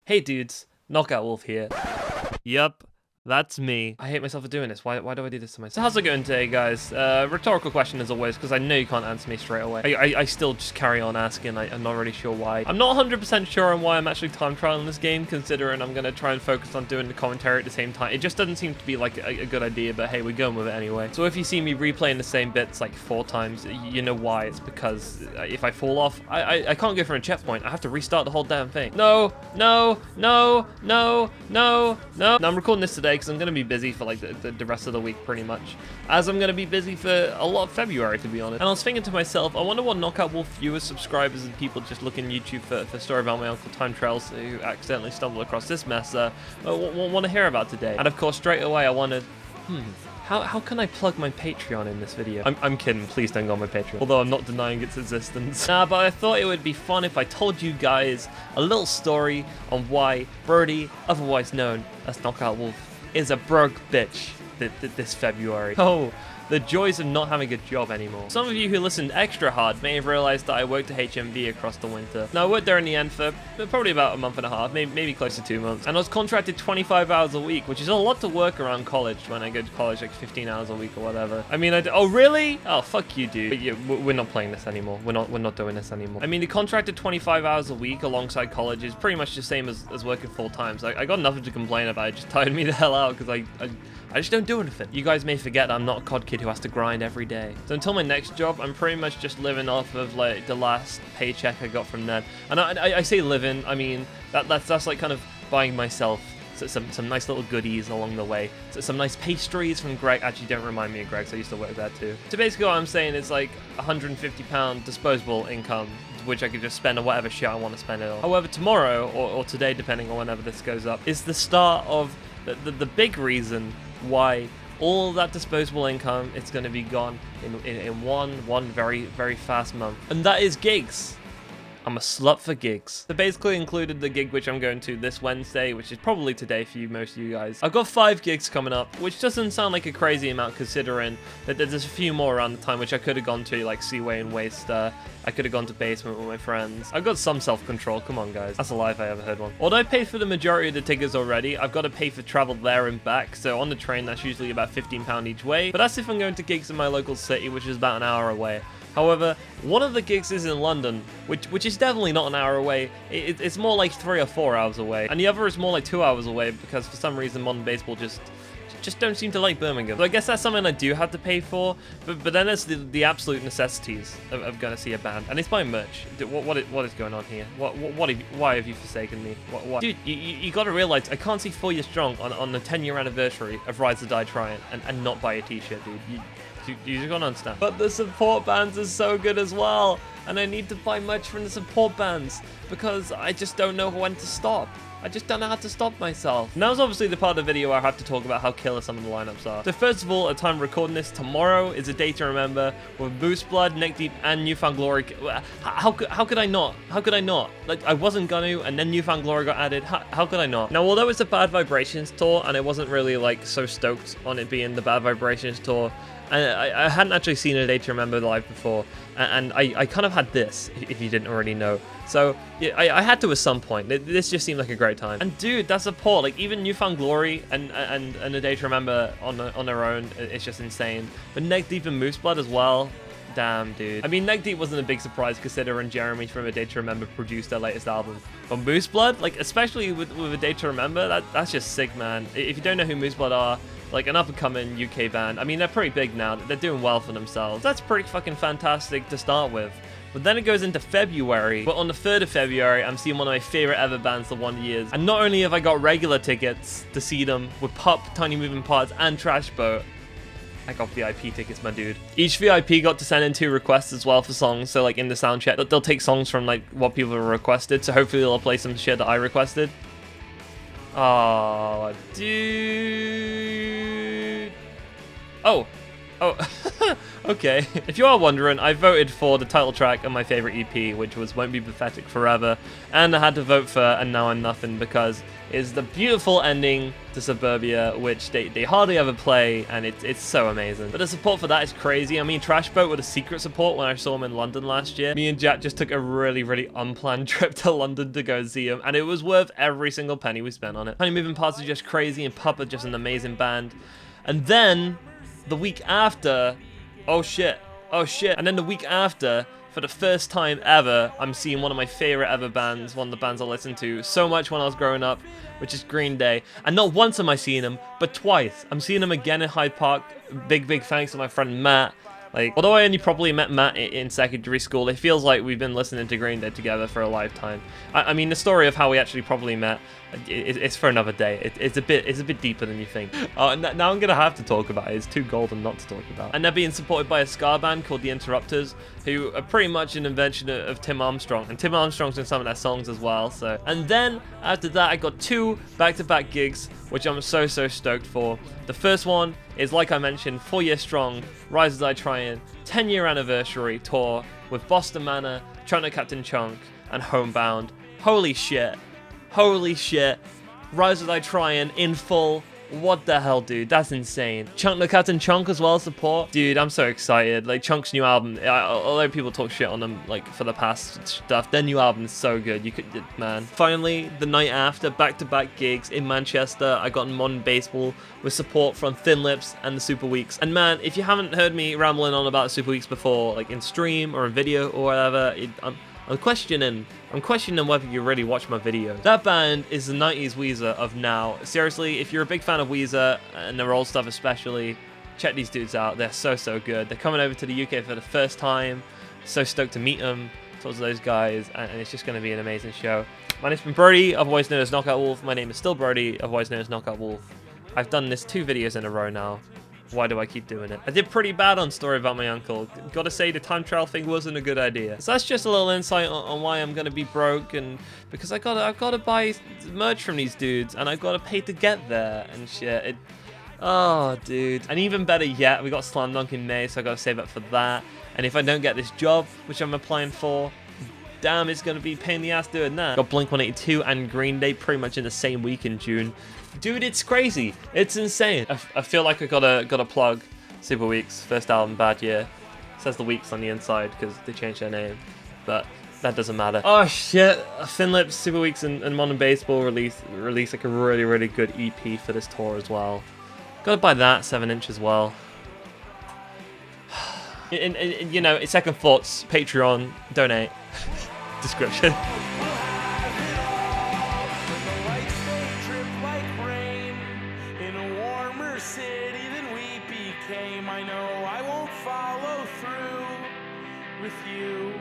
Hey dudes, KnockoutWolf here. Yup, that's me. I hate myself for doing this. Why do I do this to myself? So how's it going today, guys? Rhetorical question as always, because I know you can't answer me straight away. I still just carry on asking. I'm not really sure why. I'm not 100% sure on why I'm actually time trialing this game, considering I'm going to try and focus on doing the commentary at the same time. It just doesn't seem to be like a good idea, but hey, we're going with it anyway. So if you see me replaying the same bits like 4 times, you know why. It's because if I fall off, I can't go for a checkpoint. I have to restart the whole damn thing. No. Now I'm recording this today because I'm going to be busy for like the rest of the week pretty much, as I'm going to be busy for a lot of February, to be honest. And I was thinking to myself, I wonder what KnockoutWolf viewers, subscribers, and people just looking YouTube for story about my uncle time trials who accidentally stumbled across this mess want to hear about today. And of course, straight away I wanted, How can I plug my Patreon in this video? I'm kidding, please don't go on my Patreon. Although I'm not denying its existence. But I thought it would be fun if I told you guys a little story on why Brody, otherwise known as KnockoutWolf, is a broke bitch this February. Oh, the joys of not having a job anymore. Some of you who listened extra hard may have realized that I worked at HMV across the winter. Now, I worked there in the end for probably about a month and a half, maybe close to 2 months. And I was contracted 25 hours a week, which is a lot to work around college when I go to college, like 15 hours a week or whatever. I mean, oh, really? Oh, fuck you, dude. But yeah, we're not playing this anymore. We're not doing this anymore. I mean, the contracted 25 hours a week alongside college is pretty much the same as working full time. So I got nothing to complain about. It just tired me the hell out because I just don't do anything. You guys may forget that I'm not a COD kid who has to grind every day. So until my next job, I'm pretty much just living off of like the last paycheck I got from them. And I say living, I mean that's like kind of buying myself some nice little goodies along the way. So some nice pastries from Greg. Actually, don't remind me of Greg, so I used to work there too. So basically what I'm saying is like £150 disposable income, which I could just spend on whatever shit I want to spend it on. However, tomorrow or today, depending on whenever this goes up, is the start of the big reason why all that disposable income is going to be gone in one very, very fast month. And that is gigs. I'm a slut for gigs. So basically included the gig which I'm going to this Wednesday, which is probably today for most of you guys. I've got 5 gigs coming up, which doesn't sound like a crazy amount considering that there's a few more around the time which I could have gone to, like Seaway and Waster. I could have gone to Basement with my friends. I've got some self-control, come on guys. That's a lie if I ever heard one. Although I paid for the majority of the tickets already, I've got to pay for travel there and back. So on the train, that's usually about £15 each way. But that's if I'm going to gigs in my local city, which is about an hour away. However, one of the gigs is in London, which is definitely not an hour away. It's more like 3 or 4 hours away. And the other is more like 2 hours away because for some reason Modern Baseball just don't seem to like Birmingham. So I guess that's something I do have to pay for. But then there's the absolute necessities of going to see a band. And it's buying merch. What is going on here? Why have you forsaken me? What? Dude, you got to realize I can't see 4 Years Strong on the 10-year anniversary of Rise or Die Trying and not buy a t-shirt, dude. You just gotta understand. But the support bands are so good as well, and I need to buy merch from the support bands because I just don't know when to stop. I just don't know how to stop myself. Now is obviously the part of the video where I have to talk about how killer some of the lineups are. So first of all, at time of recording this, tomorrow is a day to remember with Boost Blood, Neck Deep, and Newfound Glory. How could I not? How could I not? Like, I wasn't gonna, and then Newfound Glory got added. How could I not? Now, although it's a Bad Vibrations tour, and I wasn't really like so stoked on it being the Bad Vibrations tour, and I hadn't actually seen A Day to Remember live before, and I kind of had this, if you didn't already know. So yeah, I had to at some point. This just seemed like a great time. And dude, that support, like even Newfound Glory and A Day to Remember on their own, it's just insane. But Neck Deep and Moose Blood as well. Damn, dude. I mean, Neck Deep wasn't a big surprise considering Jeremy from A Day to Remember produced their latest album. But Moose Blood, like especially with A Day to Remember, that's just sick, man. If you don't know who Moose Blood are, like an up-and-coming UK band. I mean, they're pretty big now. They're doing well for themselves. That's pretty fucking fantastic to start with. But then it goes into February. But on the 3rd of February, I'm seeing one of my favorite ever bands of 1 year. And not only have I got regular tickets to see them with Pup, Tiny Moving Parts, and Trash Boat, I got VIP tickets, my dude. Each VIP got to send in 2 requests as well for songs. So like in the sound check, they'll take songs from like what people have requested. So hopefully they'll play some shit that I requested. Oh, dude. Oh, Oh, okay. If you are wondering, I voted for the title track of my favorite EP, which was Won't Be Pathetic Forever, and I had to vote for And Now I'm Nothing because it's the beautiful ending to Suburbia, which they hardly ever play, and it's so amazing. But the support for that is crazy. I mean, Trash Boat were a secret support when I saw him in London last year. Me and Jack just took a really unplanned trip to London to go and see him, and it was worth every single penny we spent on it. Honey Moving Parts are just crazy, and Pup are just an amazing band. And then the week after, oh shit, and then the week after, for the first time ever, I'm seeing one of my favorite ever bands, one of the bands I listened to so much when I was growing up, which is Green Day. And not once am I seeing them, but twice. I'm seeing them again in Hyde Park. Big thanks to my friend Matt. Like, although I only probably met Matt in secondary school, it feels like we've been listening to Green Day together for a lifetime. I mean, the story of how we actually probably met, it's for another day. It's a bit deeper than you think. Now I'm gonna have to talk about it. It's too golden not to talk about. And they're being supported by a ska band called The Interrupters, who are pretty much an invention of Tim Armstrong, and Tim Armstrong's in some of their songs as well. So, and then after that, I got 2 back-to-back gigs, which I'm so stoked for. The first one is, like I mentioned, 4 Year Strong, Rise As I Try In, 10-year anniversary tour with Boston Manor, Chunk the Captain Chunk, and Homebound. Holy shit. Rise As I Try in full. What the hell, dude? That's insane. Chunk the Captain Chunk as well, support. Dude, I'm so excited. Like, Chunk's new album, although people talk shit on them, like, for the past stuff, their new album is so good. You could, man. Finally, the night after, back-to-back gigs in Manchester, I got Modern Baseball with support from Thin Lips and the Super Weeks. And man, if you haven't heard me rambling on about Super Weeks before, like in stream or in video or whatever, I'm questioning whether you really watch my videos. That band is the 90s Weezer of now. Seriously, if you're a big fan of Weezer, and their old stuff especially, check these dudes out. They're so good. They're coming over to the UK for the first time. So stoked to meet them, talk to those guys, and it's just going to be an amazing show. My name's been Brody, otherwise known as KnockoutWolf. My name is still Brody, otherwise known as KnockoutWolf. I've done this 2 videos in a row now. Why do I keep doing it? I did pretty bad on Story About My Uncle. Gotta say, the time trial thing wasn't a good idea. So that's just a little insight on why I'm gonna be broke, and because I've gotta buy merch from these dudes, and I've gotta pay to get there and shit. Oh, dude. And even better yet, we got Slam Dunk in May, so I gotta save up for that. And if I don't get this job, which I'm applying for, damn, it's gonna be a pain in the ass doing that. Got Blink-182 and Green Day pretty much in the same week in June. Dude, it's crazy. It's insane. I feel like I gotta plug Super Weeks' first album, Bad Year. It says the Weeks on the inside because they changed their name, but that doesn't matter. Oh shit, Thin Lips, Super Weeks, and Modern Baseball release like a really good EP for this tour as well. Gotta buy that 7-inch as well. And you know, second thoughts, Patreon, donate, description. I know I won't follow through with you.